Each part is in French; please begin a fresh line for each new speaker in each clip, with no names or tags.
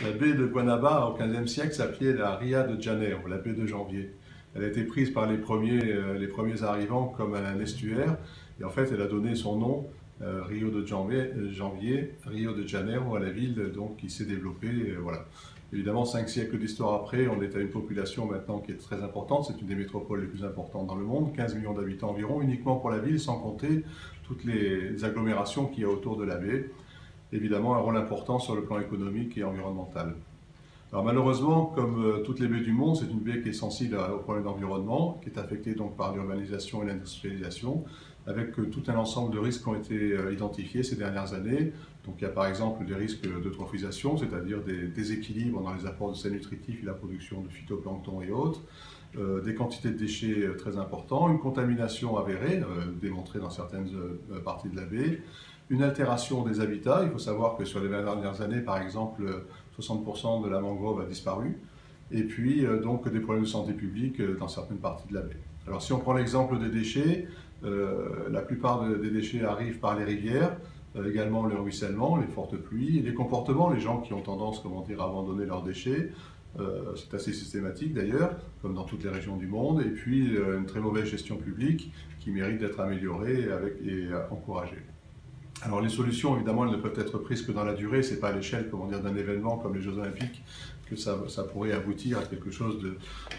La baie de Guanabara, au XVe siècle, s'appelait la Ria de Janeiro, la baie de Janvier. Elle a été prise par les premiers arrivants comme un estuaire, et en fait, elle a donné son nom, Rio de Janvier, Rio de Janeiro, à la ville donc, qui s'est développée. Voilà. Évidemment, 5 siècles d'histoire après, on est à une population maintenant qui est très importante. C'est une des métropoles les plus importantes dans le monde, 15 millions d'habitants environ, uniquement pour la ville, sans compter toutes les agglomérations qu'il y a autour de la baie. Évidemment, un rôle important sur le plan économique et environnemental. Alors malheureusement, comme toutes les baies du monde, c'est une baie qui est sensible au problème d'environnement, qui est affectée donc par l'urbanisation et l'industrialisation, avec tout un ensemble de risques qui ont été identifiés ces dernières années. Donc il y a par exemple des risques d'eutrophisation, c'est-à-dire des déséquilibres dans les apports de sels nutritifs et la production de phytoplancton et autres, des quantités de déchets très importantes, une contamination avérée, démontrée dans certaines parties de la baie, une altération des habitats. Il faut savoir que sur les 20 dernières années, par exemple, 60% de la mangrove a disparu, et puis donc des problèmes de santé publique dans certaines parties de la baie. Alors si on prend l'exemple des déchets, la plupart des déchets arrivent par les rivières, également le ruissellement, les fortes pluies, et les comportements, les gens qui ont tendance, comment dire, à abandonner leurs déchets. C'est assez systématique d'ailleurs, comme dans toutes les régions du monde, et puis une très mauvaise gestion publique qui mérite d'être améliorée et encouragée. Alors les solutions, évidemment, elles ne peuvent être prises que dans la durée. C'est pas à l'échelle, comment dire, d'un événement comme les Jeux Olympiques que ça pourrait aboutir à quelque chose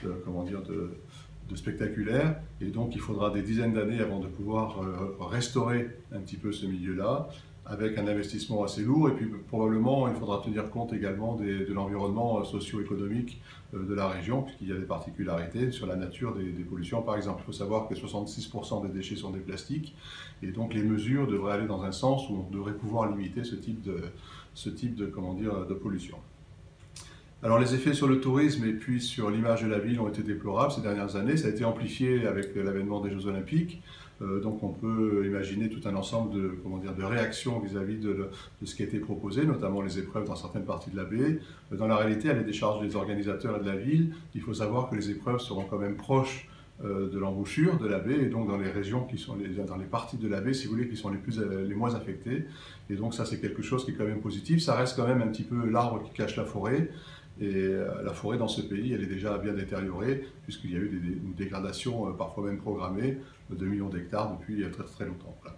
de spectaculaire. Et donc il faudra des dizaines d'années avant de pouvoir restaurer un petit peu ce milieu-là, avec un investissement assez lourd. Et puis probablement, il faudra tenir compte également de l'environnement socio-économique de la région, puisqu'il y a des particularités sur la nature des pollutions. Par exemple, il faut savoir que 66% des déchets sont des plastiques, et donc les mesures devraient aller dans un sens où on devrait pouvoir limiter ce type de pollution. Alors les effets sur le tourisme et puis sur l'image de la ville ont été déplorables ces dernières années. Ça a été amplifié avec l'avènement des Jeux Olympiques. Donc on peut imaginer tout un ensemble de réactions vis-à-vis de ce qui a été proposé, notamment les épreuves dans certaines parties de la baie. Dans la réalité, à la décharge des organisateurs et de la ville, il faut savoir que les épreuves seront quand même proches de l'embouchure de la baie, et donc dans les régions qui sont dans les parties de la baie, si vous voulez, qui sont les moins affectées. Et donc ça, c'est quelque chose qui est quand même positif. Ça reste quand même un petit peu l'arbre qui cache la forêt. Et la forêt dans ce pays, elle est déjà bien détériorée, puisqu'il y a eu une dégradation parfois même programmée de millions d'hectares depuis très très longtemps. Voilà.